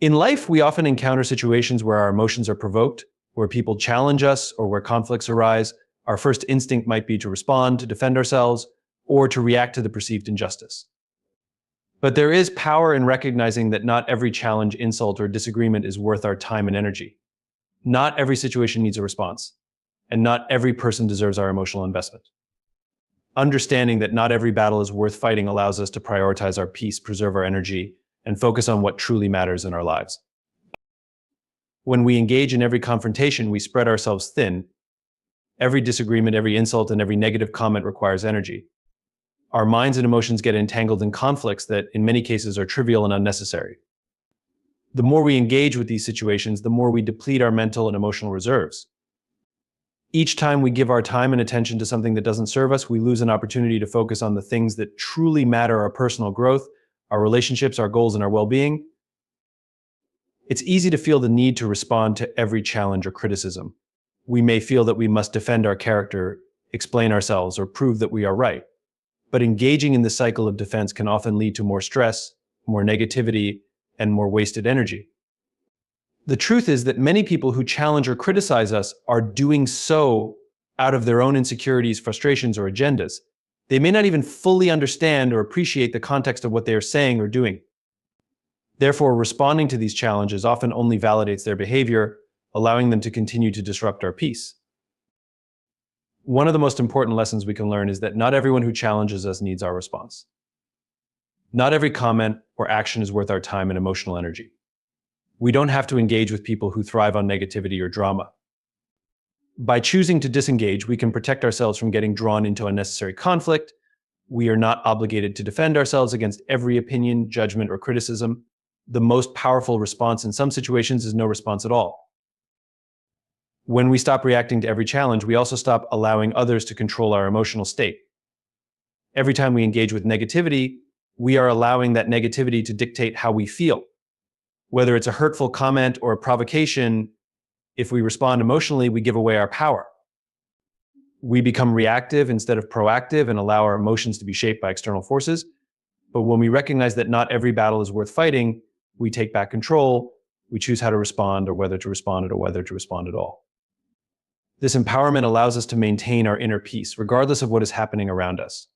In life, we often encounter situations where our emotions are provoked, where people challenge us, or where conflicts arise. Our first instinct might be to respond, to defend ourselves, or to react to the perceived injustice. But there is power in recognizing that not every challenge, insult, or disagreement is worth our time and energy. Not every situation needs a response, and not every person deserves our emotional investment. Understanding that not every battle is worth fighting allows us to prioritize our peace, preserve our energy, and focus on what truly matters in our lives. When we engage in every confrontation, we spread ourselves thin. Every disagreement, every insult, and every negative comment requires energy. Our minds and emotions get entangled in conflicts that, in many cases, are trivial and unnecessary. The more we engage with these situations, the more we deplete our mental and emotional reserves. Each time we give our time and attention to something that doesn't serve us, we lose an opportunity to focus on the things that truly matter: our personal growth, our relationships, our goals, and our well-being. It's easy to feel the need to respond to every challenge or criticism. We may feel that we must defend our character, explain ourselves, or prove that we are right. But engaging in the cycle of defense can often lead to more stress, more negativity, and more wasted energy. The truth is that many people who challenge or criticize us are doing so out of their own insecurities, frustrations, or agendas. They may not even fully understand or appreciate the context of what they are saying or doing. Therefore, responding to these challenges often only validates their behavior, allowing them to continue to disrupt our peace. One of the most important lessons we can learn is that not everyone who challenges us needs our response. Not every comment or action is worth our time and emotional energy. We don't have to engage with people who thrive on negativity or drama. By choosing to disengage, we can protect ourselves from getting drawn into unnecessary conflict. We are not obligated to defend ourselves against every opinion, judgment, or criticism. The most powerful response in some situations is no response at all. When we stop reacting to every challenge, we also stop allowing others to control our emotional state. Every time we engage with negativity, we are allowing that negativity to dictate how we feel. Whether it's a hurtful comment or a provocation, if we respond emotionally, we give away our power. We become reactive instead of proactive and allow our emotions to be shaped by external forces. But when we recognize that not every battle is worth fighting, we take back control. We choose how to respond, or whether to respond, or whether to respond at all. This empowerment allows us to maintain our inner peace, regardless of what is happening around us.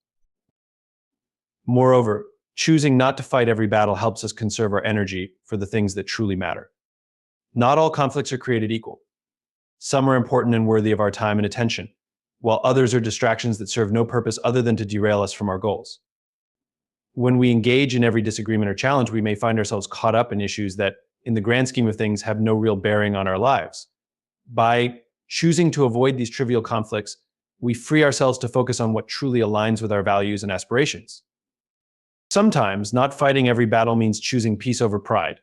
Moreover, choosing not to fight every battle helps us conserve our energy for the things that truly matter. Not all conflicts are created equal. Some are important and worthy of our time and attention, while others are distractions that serve no purpose other than to derail us from our goals. When we engage in every disagreement or challenge, we may find ourselves caught up in issues that, in the grand scheme of things, have no real bearing on our lives. By choosing to avoid these trivial conflicts, we free ourselves to focus on what truly aligns with our values and aspirations. Sometimes, not fighting every battle means choosing peace over pride.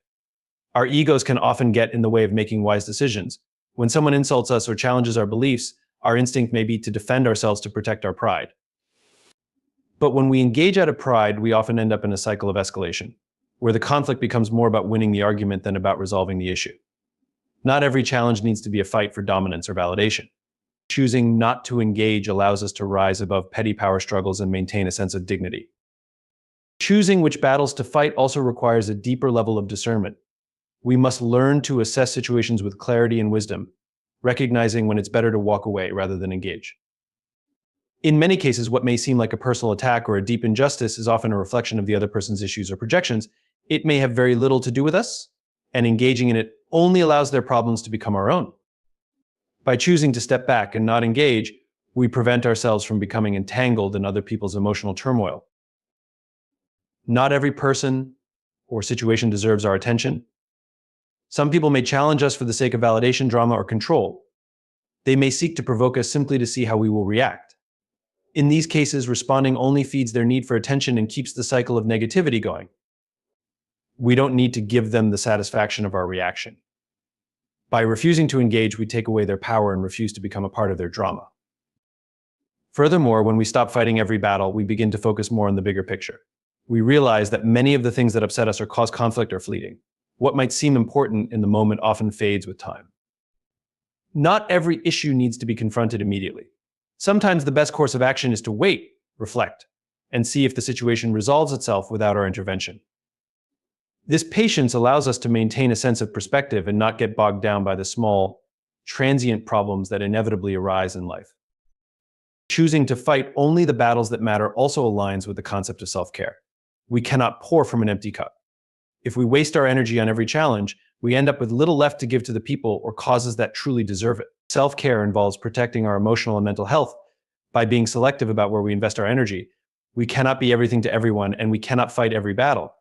Our egos can often get in the way of making wise decisions. When someone insults us or challenges our beliefs, our instinct may be to defend ourselves to protect our pride. But when we engage out of pride, we often end up in a cycle of escalation, where the conflict becomes more about winning the argument than about resolving the issue. Not every challenge needs to be a fight for dominance or validation. Choosing not to engage allows us to rise above petty power struggles and maintain a sense of dignity. Choosing which battles to fight also requires a deeper level of discernment. We must learn to assess situations with clarity and wisdom, recognizing when it's better to walk away rather than engage. In many cases, what may seem like a personal attack or a deep injustice is often a reflection of the other person's issues or projections. It may have very little to do with us, and engaging in it only allows their problems to become our own. By choosing to step back and not engage, we prevent ourselves from becoming entangled in other people's emotional turmoil. Not every person or situation deserves our attention. Some people may challenge us for the sake of validation, drama, or control. They may seek to provoke us simply to see how we will react. In these cases, responding only feeds their need for attention and keeps the cycle of negativity going. We don't need to give them the satisfaction of our reaction. By refusing to engage, we take away their power and refuse to become a part of their drama. Furthermore, when we stop fighting every battle, we begin to focus more on the bigger picture. We realize that many of the things that upset us or cause conflict are fleeting. What might seem important in the moment often fades with time. Not every issue needs to be confronted immediately. Sometimes the best course of action is to wait, reflect, and see if the situation resolves itself without our intervention. This patience allows us to maintain a sense of perspective and not get bogged down by the small, transient problems that inevitably arise in life. Choosing to fight only the battles that matter also aligns with the concept of self-care. We cannot pour from an empty cup. If we waste our energy on every challenge, we end up with little left to give to the people or causes that truly deserve it. Self-care involves protecting our emotional and mental health by being selective about where we invest our energy. We cannot be everything to everyone, and we cannot fight every battle.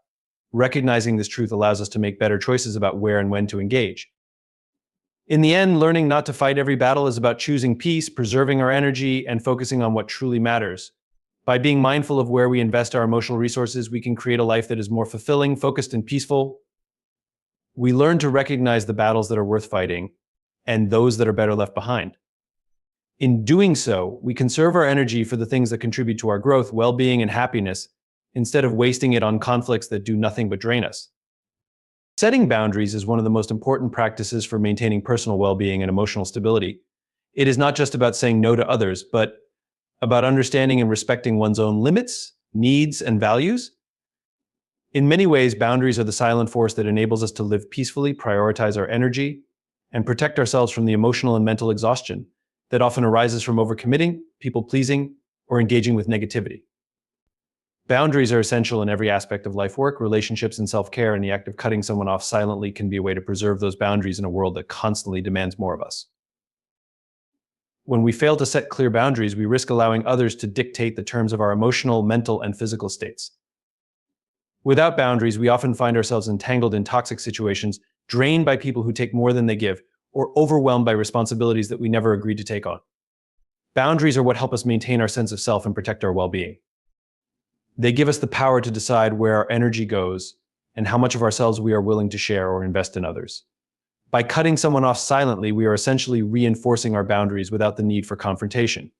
Recognizing this truth allows us to make better choices about where and when to engage. In the end, learning not to fight every battle is about choosing peace, preserving our energy, and focusing on what truly matters. By being mindful of where we invest our emotional resources, we can create a life that is more fulfilling, focused, and peaceful. We learn to recognize the battles that are worth fighting and those that are better left behind. In doing so, we conserve our energy for the things that contribute to our growth, well-being, and happiness, instead of wasting it on conflicts that do nothing but drain us. Setting boundaries is one of the most important practices for maintaining personal well-being and emotional stability. It is not just about saying no to others, but about understanding and respecting one's own limits, needs, and values. In many ways, boundaries are the silent force that enables us to live peacefully, prioritize our energy, and protect ourselves from the emotional and mental exhaustion that often arises from overcommitting, people-pleasing, or engaging with negativity. Boundaries are essential in every aspect of life work, relationships, and self-care, and the act of cutting someone off silently can be a way to preserve those boundaries in a world that constantly demands more of us. When we fail to set clear boundaries, we risk allowing others to dictate the terms of our emotional, mental, and physical states. Without boundaries, we often find ourselves entangled in toxic situations, drained by people who take more than they give, or overwhelmed by responsibilities that we never agreed to take on. Boundaries are what help us maintain our sense of self and protect our well-being. They give us the power to decide where our energy goes and how much of ourselves we are willing to share or invest in others. By cutting someone off silently, we are essentially reinforcing our boundaries without the need for confrontation.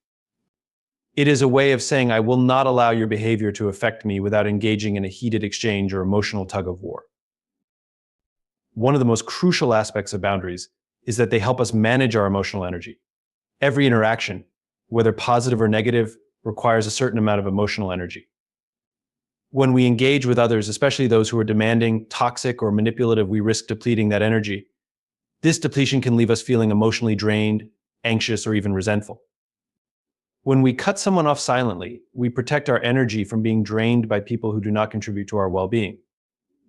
It is a way of saying, I will not allow your behavior to affect me without engaging in a heated exchange or emotional tug of war. One of the most crucial aspects of boundaries is that they help us manage our emotional energy. Every interaction, whether positive or negative, requires a certain amount of emotional energy. When we engage with others, especially those who are demanding, toxic, or manipulative, we risk depleting that energy. This depletion can leave us feeling emotionally drained, anxious, or even resentful. When we cut someone off silently, we protect our energy from being drained by people who do not contribute to our well-being.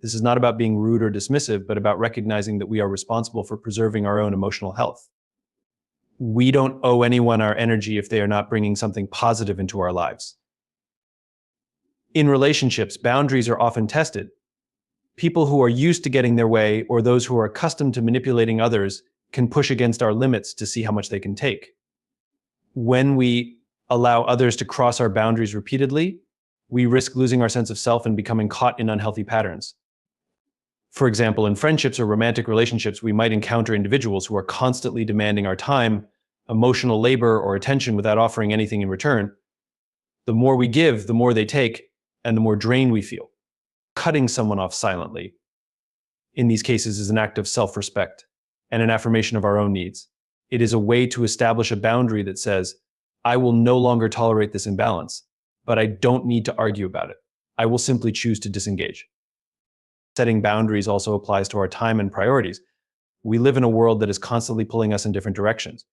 This is not about being rude or dismissive, but about recognizing that we are responsible for preserving our own emotional health. We don't owe anyone our energy if they are not bringing something positive into our lives. In relationships, boundaries are often tested. People who are used to getting their way or those who are accustomed to manipulating others can push against our limits to see how much they can take. When we allow others to cross our boundaries repeatedly, we risk losing our sense of self and becoming caught in unhealthy patterns. For example, in friendships or romantic relationships, we might encounter individuals who are constantly demanding our time, emotional labor, or attention without offering anything in return. The more we give, the more they take, and the more drained we feel. Cutting someone off silently, in these cases, is an act of self-respect and an affirmation of our own needs. It is a way to establish a boundary that says, I will no longer tolerate this imbalance, but I don't need to argue about it. I will simply choose to disengage. Setting boundaries also applies to our time and priorities. We live in a world that is constantly pulling us in different directions.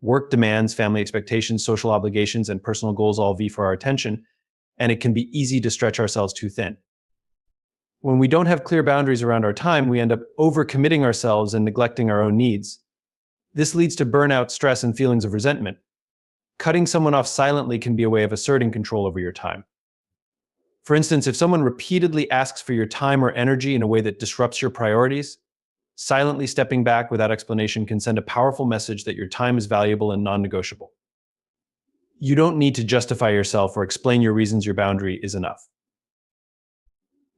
Work demands, family expectations, social obligations, and personal goals all vie for our attention, and it can be easy to stretch ourselves too thin. When we don't have clear boundaries around our time, we end up overcommitting ourselves and neglecting our own needs. This leads to burnout, stress, and feelings of resentment. Cutting someone off silently can be a way of asserting control over your time. For instance, if someone repeatedly asks for your time or energy in a way that disrupts your priorities, silently stepping back without explanation can send a powerful message that your time is valuable and non-negotiable. You don't need to justify yourself or explain your reasons. Your boundary is enough.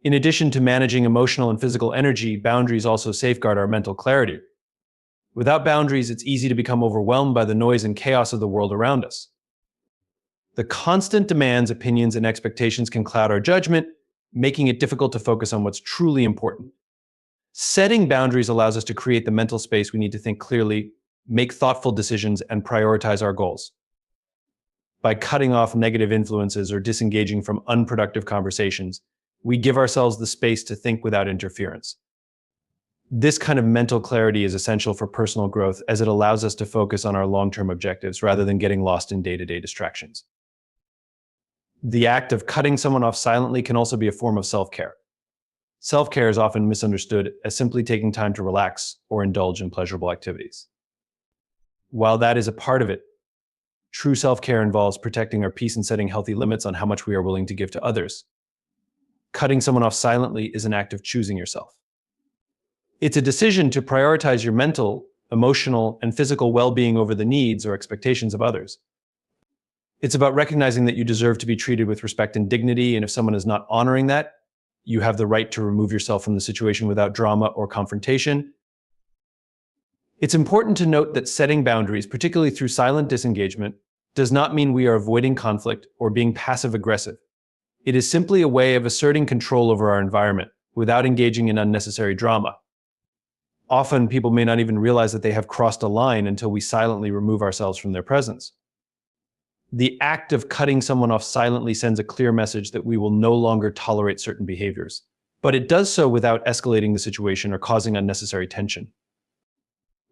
In addition to managing emotional and physical energy, boundaries also safeguard our mental clarity. Without boundaries, it's easy to become overwhelmed by the noise and chaos of the world around us. The constant demands, opinions, and expectations can cloud our judgment, making it difficult to focus on what's truly important. Setting boundaries allows us to create the mental space we need to think clearly, make thoughtful decisions, and prioritize our goals. By cutting off negative influences or disengaging from unproductive conversations, We give ourselves the space to think without interference. This kind of mental clarity is essential for personal growth as it allows us to focus on our long-term objectives rather than getting lost in day-to-day distractions. The act of cutting someone off silently can also be a form of self-care. Self-care is often misunderstood as simply taking time to relax or indulge in pleasurable activities. While that is a part of it, true self-care involves protecting our peace and setting healthy limits on how much we are willing to give to others. Cutting someone off silently is an act of choosing yourself. It's a decision to prioritize your mental, emotional, and physical well-being over the needs or expectations of others. It's about recognizing that you deserve to be treated with respect and dignity, and if someone is not honoring that, you have the right to remove yourself from the situation without drama or confrontation. It's important to note that setting boundaries, particularly through silent disengagement, does not mean we are avoiding conflict or being passive-aggressive. It is simply a way of asserting control over our environment without engaging in unnecessary drama. Often, people may not even realize that they have crossed a line until we silently remove ourselves from their presence. The act of cutting someone off silently sends a clear message that we will no longer tolerate certain behaviors, but it does so without escalating the situation or causing unnecessary tension.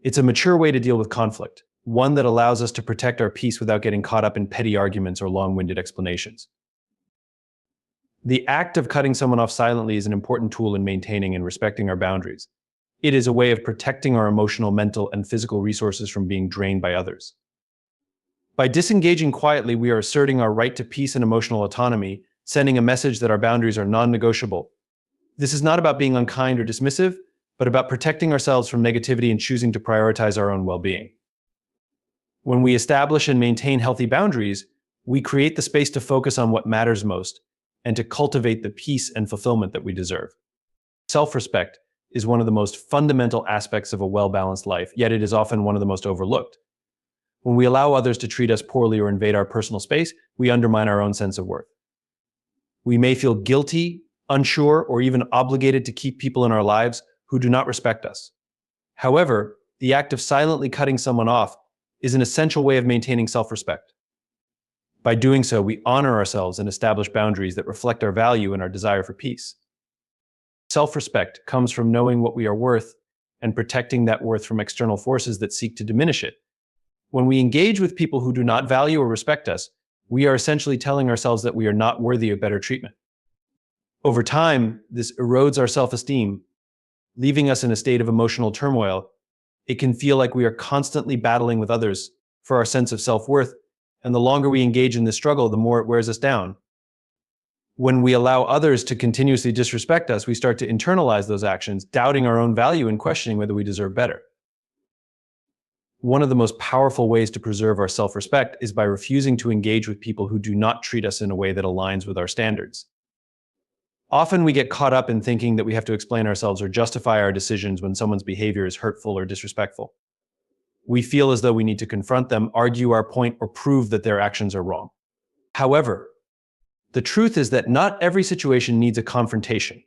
It's a mature way to deal with conflict, one that allows us to protect our peace without getting caught up in petty arguments or long-winded explanations. The act of cutting someone off silently is an important tool in maintaining and respecting our boundaries. It is a way of protecting our emotional, mental, and physical resources from being drained by others. By disengaging quietly, we are asserting our right to peace and emotional autonomy, sending a message that our boundaries are non-negotiable. This is not about being unkind or dismissive, but about protecting ourselves from negativity and choosing to prioritize our own well-being. When we establish and maintain healthy boundaries, we create the space to focus on what matters most and to cultivate the peace and fulfillment that we deserve. Self-respect is one of the most fundamental aspects of a well-balanced life, yet it is often one of the most overlooked. When we allow others to treat us poorly or invade our personal space, we undermine our own sense of worth. We may feel guilty, unsure, or even obligated to keep people in our lives who do not respect us. However, the act of silently cutting someone off is an essential way of maintaining self-respect. By doing so, we honor ourselves and establish boundaries that reflect our value and our desire for peace. Self-respect comes from knowing what we are worth and protecting that worth from external forces that seek to diminish it. When we engage with people who do not value or respect us, we are essentially telling ourselves that we are not worthy of better treatment. Over time, this erodes our self-esteem, leaving us in a state of emotional turmoil. It can feel like we are constantly battling with others for our sense of self-worth, and the longer we engage in this struggle, the more it wears us down. When we allow others to continuously disrespect us, we start to internalize those actions, doubting our own value and questioning whether we deserve better. One of the most powerful ways to preserve our self-respect is by refusing to engage with people who do not treat us in a way that aligns with our standards. Often we get caught up in thinking that we have to explain ourselves or justify our decisions when someone's behavior is hurtful or disrespectful. We feel as though we need to confront them, argue our point, or prove that their actions are wrong. However, the truth is that not every situation needs a confrontation,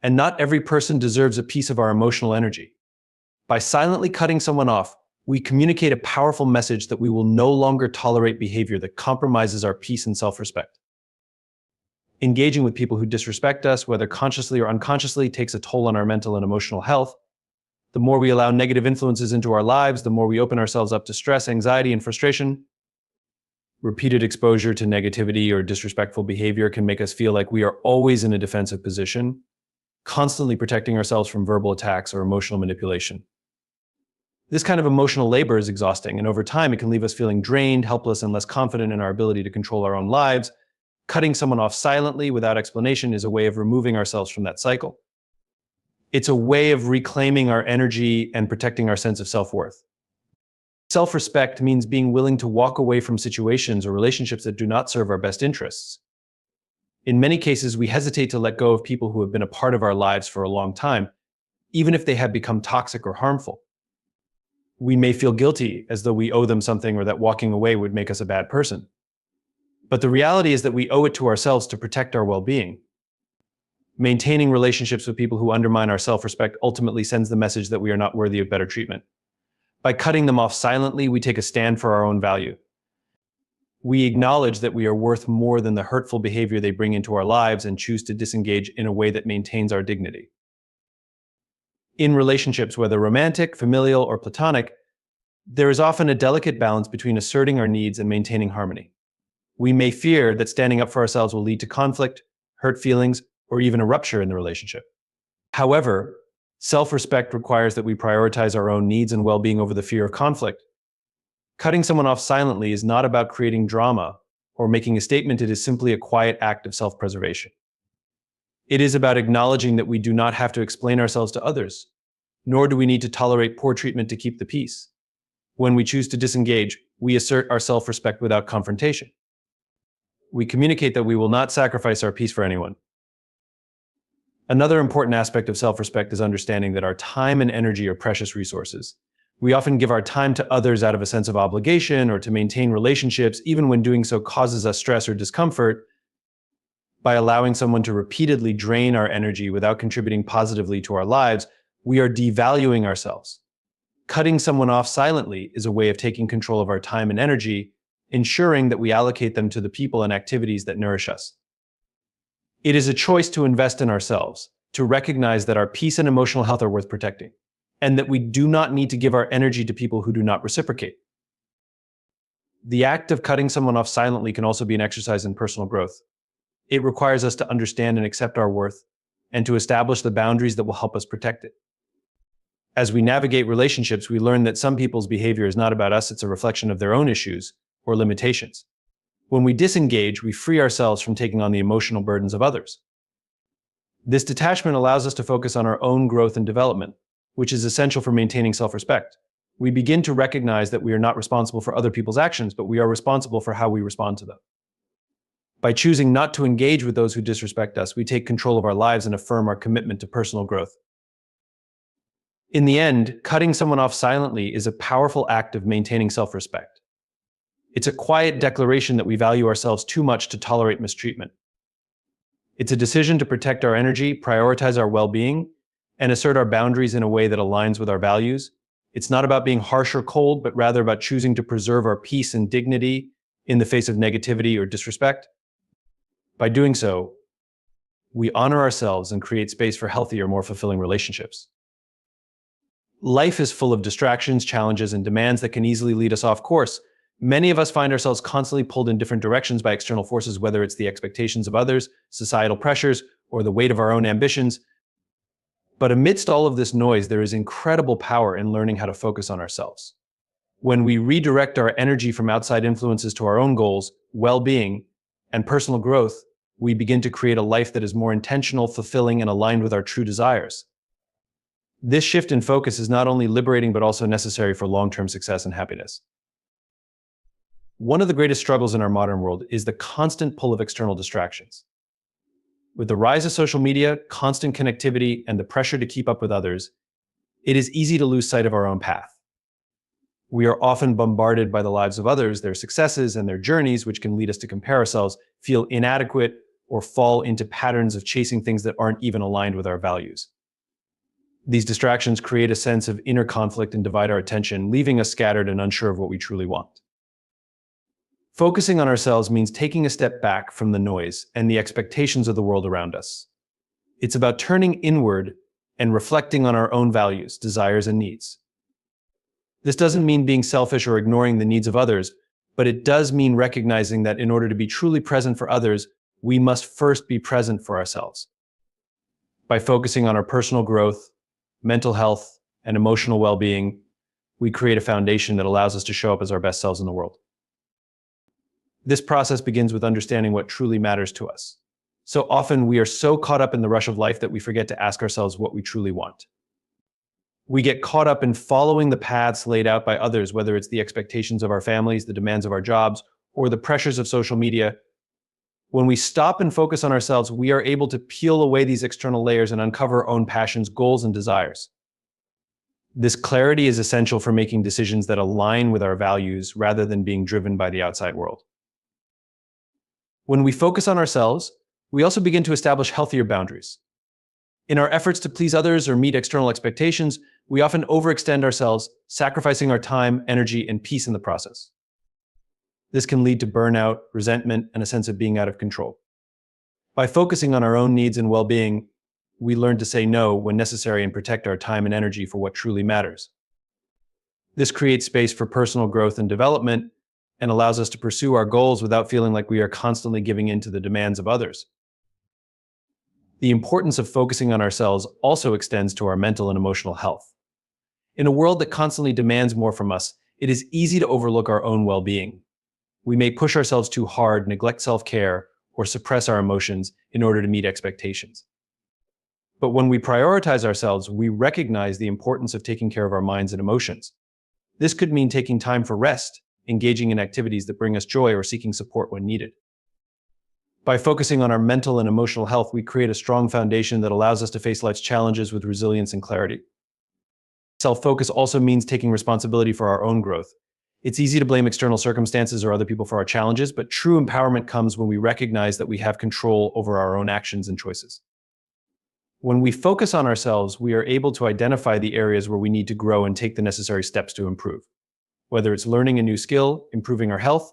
and not every person deserves a piece of our emotional energy. By silently cutting someone off, we communicate a powerful message that we will no longer tolerate behavior that compromises our peace and self-respect. Engaging with people who disrespect us, whether consciously or unconsciously, takes a toll on our mental and emotional health. The more we allow negative influences into our lives, the more we open ourselves up to stress, anxiety, and frustration. Repeated exposure to negativity or disrespectful behavior can make us feel like we are always in a defensive position, constantly protecting ourselves from verbal attacks or emotional manipulation. This kind of emotional labor is exhausting, and over time it can leave us feeling drained, helpless, and less confident in our ability to control our own lives. Cutting someone off silently without explanation is a way of removing ourselves from that cycle. It's a way of reclaiming our energy and protecting our sense of self-worth. Self-respect means being willing to walk away from situations or relationships that do not serve our best interests. In many cases, we hesitate to let go of people who have been a part of our lives for a long time, even if they have become toxic or harmful. We may feel guilty, as though we owe them something or that walking away would make us a bad person. But the reality is that we owe it to ourselves to protect our well-being. Maintaining relationships with people who undermine our self-respect ultimately sends the message that we are not worthy of better treatment. By cutting them off silently, we take a stand for our own value. We acknowledge that we are worth more than the hurtful behavior they bring into our lives and choose to disengage in a way that maintains our dignity. In relationships, whether romantic, familial, or platonic, there is often a delicate balance between asserting our needs and maintaining harmony. We may fear that standing up for ourselves will lead to conflict, hurt feelings, or even a rupture in the relationship. However, self-respect requires that we prioritize our own needs and well-being over the fear of conflict. Cutting someone off silently is not about creating drama or making a statement. It is simply a quiet act of self-preservation. It is about acknowledging that we do not have to explain ourselves to others, nor do we need to tolerate poor treatment to keep the peace. When we choose to disengage, we assert our self-respect without confrontation. We communicate that we will not sacrifice our peace for anyone. Another important aspect of self-respect is understanding that our time and energy are precious resources. We often give our time to others out of a sense of obligation or to maintain relationships, even when doing so causes us stress or discomfort. By allowing someone to repeatedly drain our energy without contributing positively to our lives, we are devaluing ourselves. Cutting someone off silently is a way of taking control of our time and energy, ensuring that we allocate them to the people and activities that nourish us. It is a choice to invest in ourselves, to recognize that our peace and emotional health are worth protecting, and that we do not need to give our energy to people who do not reciprocate. The act of cutting someone off silently can also be an exercise in personal growth. It requires us to understand and accept our worth, and to establish the boundaries that will help us protect it. As we navigate relationships, we learn that some people's behavior is not about us, it's a reflection of their own issues or limitations. When we disengage, we free ourselves from taking on the emotional burdens of others. This detachment allows us to focus on our own growth and development, which is essential for maintaining self-respect. We begin to recognize that we are not responsible for other people's actions, but we are responsible for how we respond to them. By choosing not to engage with those who disrespect us, we take control of our lives and affirm our commitment to personal growth. In the end, cutting someone off silently is a powerful act of maintaining self-respect. It's a quiet declaration that we value ourselves too much to tolerate mistreatment. It's a decision to protect our energy, prioritize our well-being, and assert our boundaries in a way that aligns with our values. It's not about being harsh or cold, but rather about choosing to preserve our peace and dignity in the face of negativity or disrespect. By doing so, we honor ourselves and create space for healthier, more fulfilling relationships. Life is full of distractions, challenges, and demands that can easily lead us off course. Many of us find ourselves constantly pulled in different directions by external forces, whether it's the expectations of others, societal pressures, or the weight of our own ambitions. But amidst all of this noise, there is incredible power in learning how to focus on ourselves. When we redirect our energy from outside influences to our own goals, well-being, and personal growth, we begin to create a life that is more intentional, fulfilling, and aligned with our true desires. This shift in focus is not only liberating, but also necessary for long-term success and happiness. One of the greatest struggles in our modern world is the constant pull of external distractions. With the rise of social media, constant connectivity, and the pressure to keep up with others, it is easy to lose sight of our own path. We are often bombarded by the lives of others, their successes, and their journeys, which can lead us to compare ourselves, feel inadequate, or fall into patterns of chasing things that aren't even aligned with our values. These distractions create a sense of inner conflict and divide our attention, leaving us scattered and unsure of what we truly want. Focusing on ourselves means taking a step back from the noise and the expectations of the world around us. It's about turning inward and reflecting on our own values, desires, and needs. This doesn't mean being selfish or ignoring the needs of others, but it does mean recognizing that in order to be truly present for others, we must first be present for ourselves. By focusing on our personal growth, mental health, and emotional well-being, we create a foundation that allows us to show up as our best selves in the world. This process begins with understanding what truly matters to us. So often we are so caught up in the rush of life that we forget to ask ourselves what we truly want. We get caught up in following the paths laid out by others, whether it's the expectations of our families, the demands of our jobs, or the pressures of social media. When we stop and focus on ourselves, we are able to peel away these external layers and uncover our own passions, goals, and desires. This clarity is essential for making decisions that align with our values rather than being driven by the outside world. When we focus on ourselves, we also begin to establish healthier boundaries. In our efforts to please others or meet external expectations, we often overextend ourselves, sacrificing our time, energy, and peace in the process. This can lead to burnout, resentment, and a sense of being out of control. By focusing on our own needs and well-being, we learn to say no when necessary and protect our time and energy for what truly matters. This creates space for personal growth and development and allows us to pursue our goals without feeling like we are constantly giving in to the demands of others. The importance of focusing on ourselves also extends to our mental and emotional health. In a world that constantly demands more from us, it is easy to overlook our own well-being. We may push ourselves too hard, neglect self-care, or suppress our emotions in order to meet expectations. But when we prioritize ourselves, we recognize the importance of taking care of our minds and emotions. This could mean taking time for rest, engaging in activities that bring us joy, or seeking support when needed. By focusing on our mental and emotional health, we create a strong foundation that allows us to face life's challenges with resilience and clarity. Self-focus also means taking responsibility for our own growth. It's easy to blame external circumstances or other people for our challenges, but true empowerment comes when we recognize that we have control over our own actions and choices. When we focus on ourselves, we are able to identify the areas where we need to grow and take the necessary steps to improve. Whether it's learning a new skill, improving our health,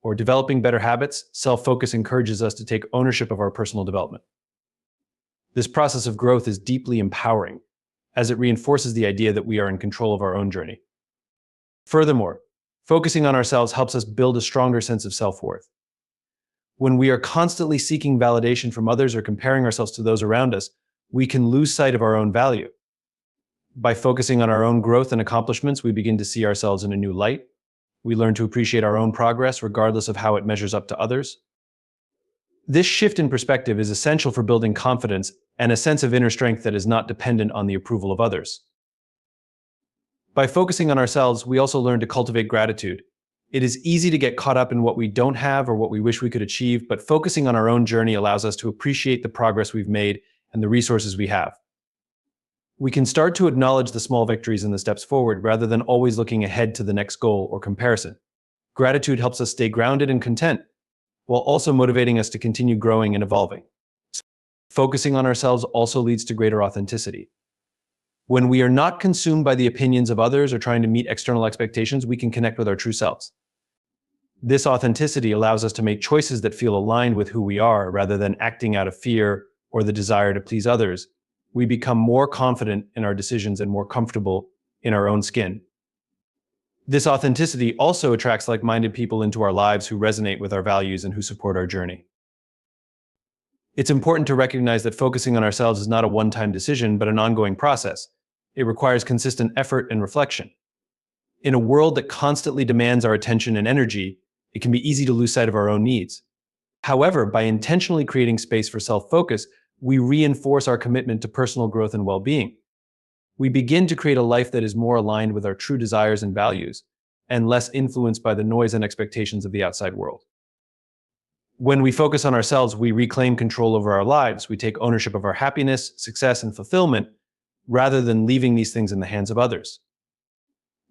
or developing better habits, self-focus encourages us to take ownership of our personal development. This process of growth is deeply empowering, as it reinforces the idea that we are in control of our own journey. Furthermore, focusing on ourselves helps us build a stronger sense of self-worth. When we are constantly seeking validation from others or comparing ourselves to those around us, we can lose sight of our own value. By focusing on our own growth and accomplishments, we begin to see ourselves in a new light. We learn to appreciate our own progress regardless of how it measures up to others. This shift in perspective is essential for building confidence and a sense of inner strength that is not dependent on the approval of others. By focusing on ourselves, we also learn to cultivate gratitude. It is easy to get caught up in what we don't have or what we wish we could achieve, but focusing on our own journey allows us to appreciate the progress we've made and the resources we have. We can start to acknowledge the small victories and the steps forward rather than always looking ahead to the next goal or comparison. Gratitude helps us stay grounded and content, while also motivating us to continue growing and evolving. Focusing on ourselves also leads to greater authenticity. When we are not consumed by the opinions of others or trying to meet external expectations, we can connect with our true selves. This authenticity allows us to make choices that feel aligned with who we are, rather than acting out of fear or the desire to please others. We become more confident in our decisions and more comfortable in our own skin. This authenticity also attracts like-minded people into our lives who resonate with our values and who support our journey. It's important to recognize that focusing on ourselves is not a one-time decision, but an ongoing process. It requires consistent effort and reflection. In a world that constantly demands our attention and energy, it can be easy to lose sight of our own needs. However, by intentionally creating space for self-focus, we reinforce our commitment to personal growth and well-being. We begin to create a life that is more aligned with our true desires and values, and less influenced by the noise and expectations of the outside world. When we focus on ourselves, we reclaim control over our lives. We take ownership of our happiness, success, and fulfillment, rather than leaving these things in the hands of others.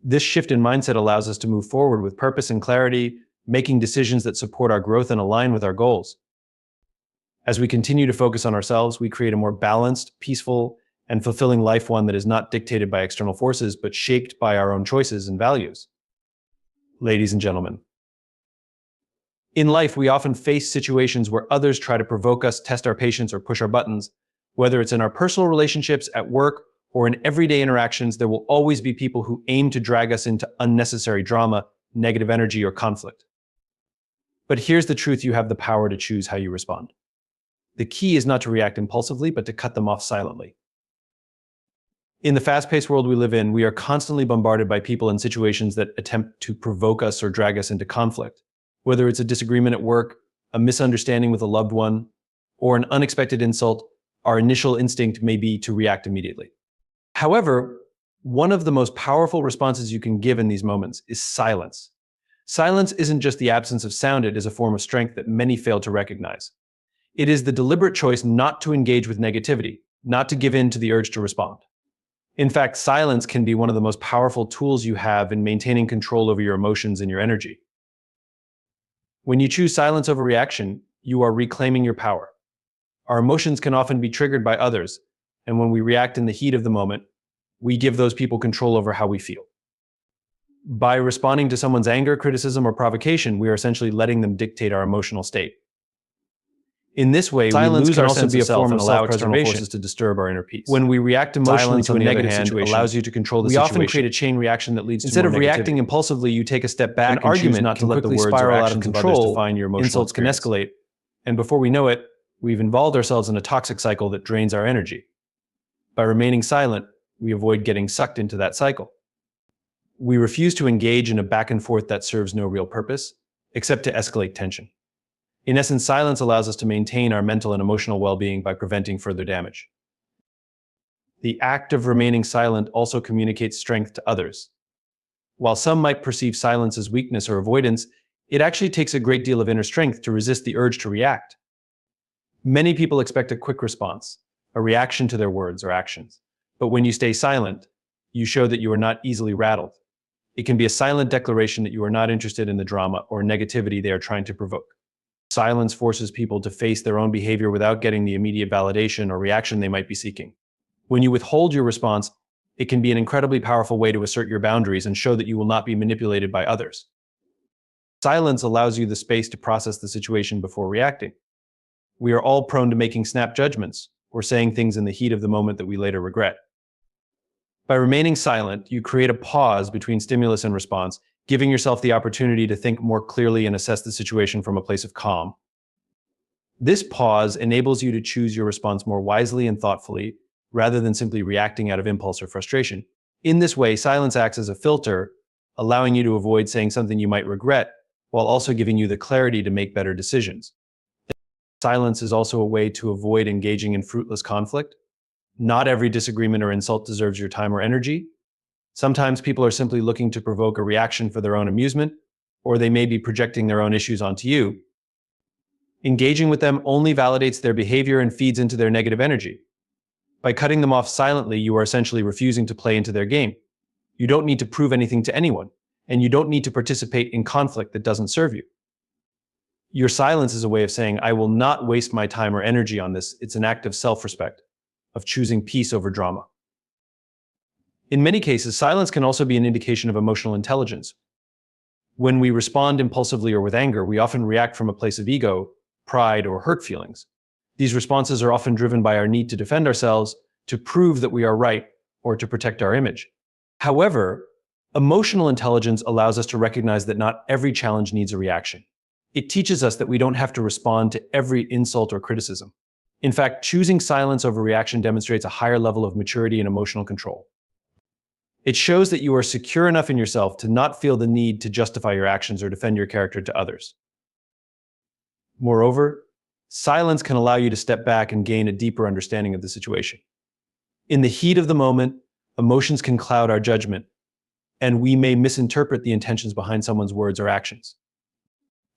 This shift in mindset allows us to move forward with purpose and clarity, making decisions that support our growth and align with our goals. As we continue to focus on ourselves, we create a more balanced, peaceful, and fulfilling life, one that is not dictated by external forces, but shaped by our own choices and values. Ladies and gentlemen, in life, we often face situations where others try to provoke us, test our patience, or push our buttons. Whether it's in our personal relationships, at work, or in everyday interactions, there will always be people who aim to drag us into unnecessary drama, negative energy, or conflict. But here's the truth: you have the power to choose how you respond. The key is not to react impulsively, but to cut them off silently. In the fast-paced world we live in, we are constantly bombarded by people and situations that attempt to provoke us or drag us into conflict. Whether it's a disagreement at work, a misunderstanding with a loved one, or an unexpected insult, our initial instinct may be to react immediately. However, one of the most powerful responses you can give in these moments is silence. Silence isn't just the absence of sound, it is a form of strength that many fail to recognize. It is the deliberate choice not to engage with negativity, not to give in to the urge to respond. In fact, silence can be one of the most powerful tools you have in maintaining control over your emotions and your energy. When you choose silence over reaction, you are reclaiming your power. Our emotions can often be triggered by others, and when we react in the heat of the moment, we give those people control over how we feel. By responding to someone's anger, criticism, or provocation, we are essentially letting them dictate our emotional state. In this way, Silence we lose can our also sense be of a self form and of allow external self-preservation. forces to disturb our inner peace. When we react emotionally Silence, to on a the other negative hand, situation, allows you to control the we situation. often create a chain reaction that leads Instead to of more reacting negativity. impulsively, you take a step back An and choose argument not to can let the quickly words or spiral out of actions of others control. define your emotional Insults can experience. Escalate, and before we know it, we've involved ourselves in a toxic cycle that drains our energy. By remaining silent, we avoid getting sucked into that cycle. We refuse to engage in a back and forth that serves no real purpose, except to escalate tension. In essence, silence allows us to maintain our mental and emotional well-being by preventing further damage. The act of remaining silent also communicates strength to others. While some might perceive silence as weakness or avoidance, it actually takes a great deal of inner strength to resist the urge to react. Many people expect a quick response, a reaction to their words or actions. But when you stay silent, you show that you are not easily rattled. It can be a silent declaration that you are not interested in the drama or negativity they are trying to provoke. Silence forces people to face their own behavior without getting the immediate validation or reaction they might be seeking. When you withhold your response, it can be an incredibly powerful way to assert your boundaries and show that you will not be manipulated by others. Silence allows you the space to process the situation before reacting. We are all prone to making snap judgments or saying things in the heat of the moment that we later regret. By remaining silent, you create a pause between stimulus and response, giving yourself the opportunity to think more clearly and assess the situation from a place of calm. This pause enables you to choose your response more wisely and thoughtfully, rather than simply reacting out of impulse or frustration. In this way, silence acts as a filter, allowing you to avoid saying something you might regret, while also giving you the clarity to make better decisions. Silence is also a way to avoid engaging in fruitless conflict. Not every disagreement or insult deserves your time or energy. Sometimes people are simply looking to provoke a reaction for their own amusement, or they may be projecting their own issues onto you. Engaging with them only validates their behavior and feeds into their negative energy. By cutting them off silently, you are essentially refusing to play into their game. You don't need to prove anything to anyone, and you don't need to participate in conflict that doesn't serve you. Your silence is a way of saying, I will not waste my time or energy on this. It's an act of self-respect, of choosing peace over drama. In many cases, silence can also be an indication of emotional intelligence. When we respond impulsively or with anger, we often react from a place of ego, pride, or hurt feelings. These responses are often driven by our need to defend ourselves, to prove that we are right, or to protect our image. However, emotional intelligence allows us to recognize that not every challenge needs a reaction. It teaches us that we don't have to respond to every insult or criticism. In fact, choosing silence over reaction demonstrates a higher level of maturity and emotional control. It shows that you are secure enough in yourself to not feel the need to justify your actions or defend your character to others. Moreover, silence can allow you to step back and gain a deeper understanding of the situation. In the heat of the moment, emotions can cloud our judgment, and we may misinterpret the intentions behind someone's words or actions.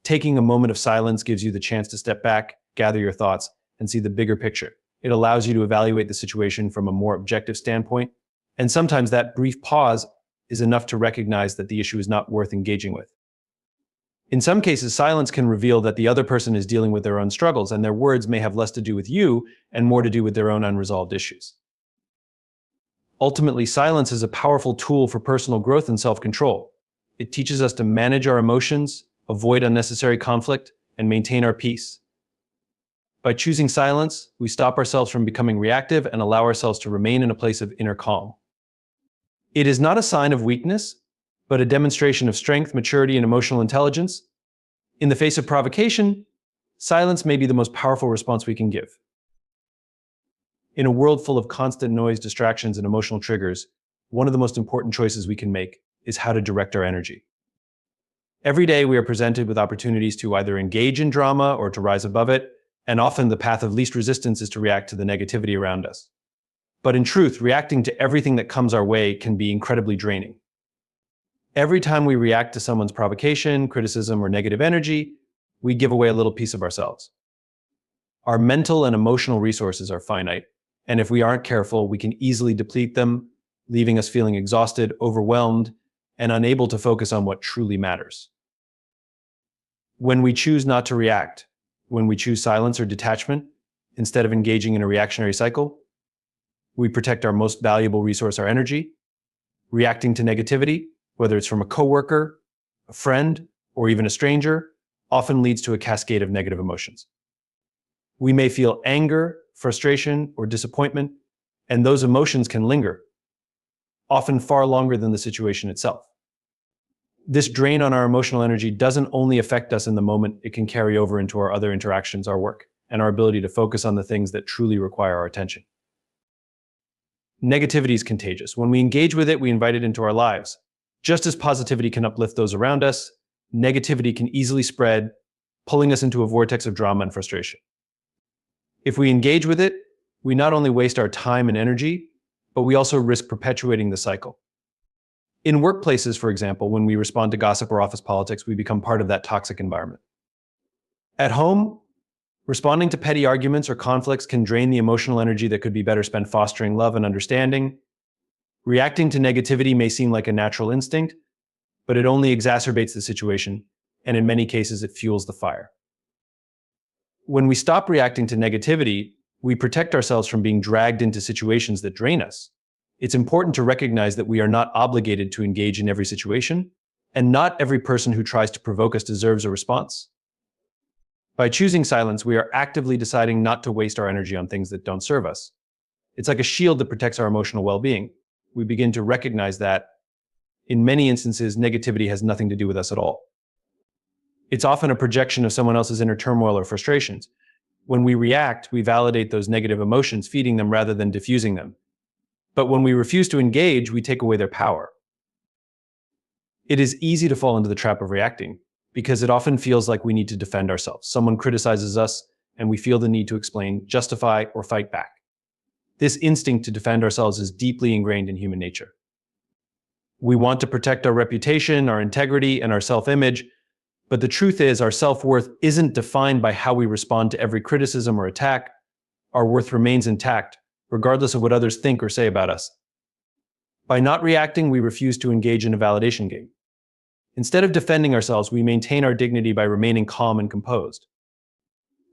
Taking a moment of silence gives you the chance to step back, gather your thoughts, and see the bigger picture. It allows you to evaluate the situation from a more objective standpoint, and sometimes that brief pause is enough to recognize that the issue is not worth engaging with. In some cases, silence can reveal that the other person is dealing with their own struggles, and their words may have less to do with you and more to do with their own unresolved issues. Ultimately, silence is a powerful tool for personal growth and self-control. It teaches us to manage our emotions, avoid unnecessary conflict, and maintain our peace. By choosing silence, we stop ourselves from becoming reactive and allow ourselves to remain in a place of inner calm. It is not a sign of weakness, but a demonstration of strength, maturity, and emotional intelligence. In the face of provocation, silence may be the most powerful response we can give. In a world full of constant noise, distractions, and emotional triggers, one of the most important choices we can make is how to direct our energy. Every day we are presented with opportunities to either engage in drama or to rise above it, and often the path of least resistance is to react to the negativity around us. But in truth, reacting to everything that comes our way can be incredibly draining. Every time we react to someone's provocation, criticism, or negative energy, we give away a little piece of ourselves. Our mental and emotional resources are finite, and if we aren't careful, we can easily deplete them, leaving us feeling exhausted, overwhelmed, and unable to focus on what truly matters. When we choose not to react, when we choose silence or detachment, instead of engaging in a reactionary cycle, we protect our most valuable resource, our energy. Reacting to negativity whether it's from a coworker, a friend, or even a stranger, often leads to a cascade of negative emotions. We may feel anger, frustration, or disappointment, and those emotions can linger, often far longer than the situation itself. This drain on our emotional energy doesn't only affect us in the moment, it can carry over into our other interactions, our work, and our ability to focus on the things that truly require our attention. Negativity is contagious. When we engage with it, we invite it into our lives. Just as positivity can uplift those around us, negativity can easily spread, pulling us into a vortex of drama and frustration. If we engage with it, we not only waste our time and energy, but we also risk perpetuating the cycle. In workplaces, for example, when we respond to gossip or office politics, we become part of that toxic environment. At home, responding to petty arguments or conflicts can drain the emotional energy that could be better spent fostering love and understanding. Reacting to negativity may seem like a natural instinct, but it only exacerbates the situation, and in many cases, it fuels the fire. When we stop reacting to negativity, we protect ourselves from being dragged into situations that drain us. It's important to recognize that we are not obligated to engage in every situation, and not every person who tries to provoke us deserves a response. By choosing silence, we are actively deciding not to waste our energy on things that don't serve us. It's like a shield that protects our emotional well-being. We begin to recognize that, in many instances, negativity has nothing to do with us at all. It's often a projection of someone else's inner turmoil or frustrations. When we react, we validate those negative emotions, feeding them rather than diffusing them. But when we refuse to engage, we take away their power. It is easy to fall into the trap of reacting because it often feels like we need to defend ourselves. Someone criticizes us and we feel the need to explain, justify, or fight back. This instinct to defend ourselves is deeply ingrained in human nature. We want to protect our reputation, our integrity, and our self-image, but the truth is our self-worth isn't defined by how we respond to every criticism or attack. Our worth remains intact, regardless of what others think or say about us. By not reacting, we refuse to engage in a validation game. Instead of defending ourselves, we maintain our dignity by remaining calm and composed.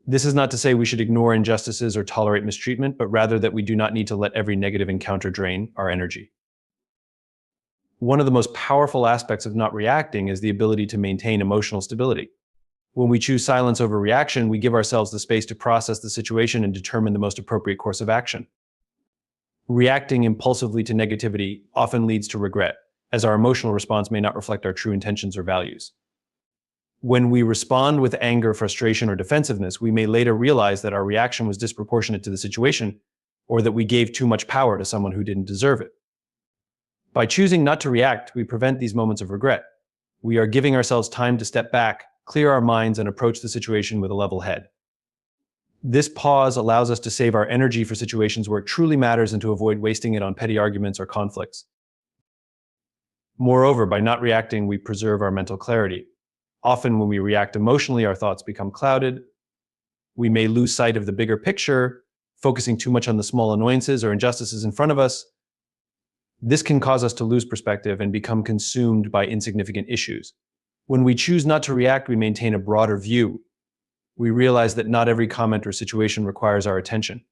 This is not to say we should ignore injustices or tolerate mistreatment, but rather that we do not need to let every negative encounter drain our energy. One of the most powerful aspects of not reacting is the ability to maintain emotional stability. When we choose silence over reaction, we give ourselves the space to process the situation and determine the most appropriate course of action. Reacting impulsively to negativity often leads to regret, as our emotional response may not reflect our true intentions or values. When we respond with anger, frustration, or defensiveness, we may later realize that our reaction was disproportionate to the situation, or that we gave too much power to someone who didn't deserve it. By choosing not to react, we prevent these moments of regret. We are giving ourselves time to step back, clear our minds, and approach the situation with a level head. This pause allows us to save our energy for situations where it truly matters and to avoid wasting it on petty arguments or conflicts. Moreover, by not reacting, we preserve our mental clarity. Often when we react emotionally, our thoughts become clouded. We may lose sight of the bigger picture, focusing too much on the small annoyances or injustices in front of us. This can cause us to lose perspective and become consumed by insignificant issues. When we choose not to react, we maintain a broader view. We realize that not every comment or situation requires our attention.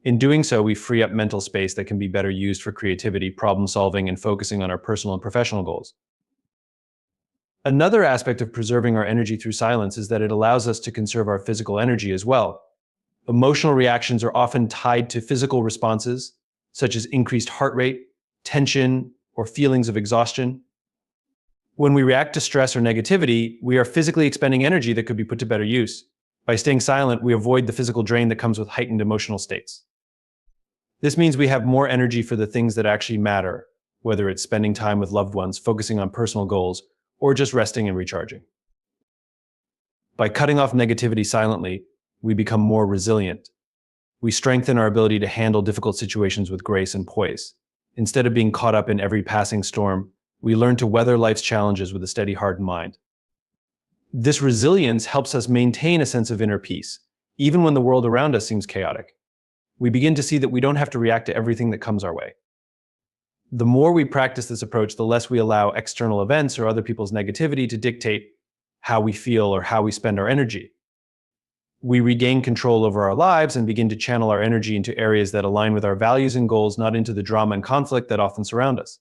In doing so, we free up mental space that can be better used for creativity, problem solving, and focusing on our personal and professional goals. Another aspect of preserving our energy through silence is that it allows us to conserve our physical energy as well. Emotional reactions are often tied to physical responses, such as increased heart rate, tension, or feelings of exhaustion. When we react to stress or negativity, we are physically expending energy that could be put to better use. By staying silent, we avoid the physical drain that comes with heightened emotional states. This means we have more energy for the things that actually matter, whether it's spending time with loved ones, focusing on personal goals, or just resting and recharging. By cutting off negativity silently, we become more resilient. We strengthen our ability to handle difficult situations with grace and poise. Instead of being caught up in every passing storm, we learn to weather life's challenges with a steady heart and mind. This resilience helps us maintain a sense of inner peace, even when the world around us seems chaotic. We begin to see that we don't have to react to everything that comes our way. The more we practice this approach, the less we allow external events or other people's negativity to dictate how we feel or how we spend our energy. We regain control over our lives and begin to channel our energy into areas that align with our values and goals, not into the drama and conflict that often surround us.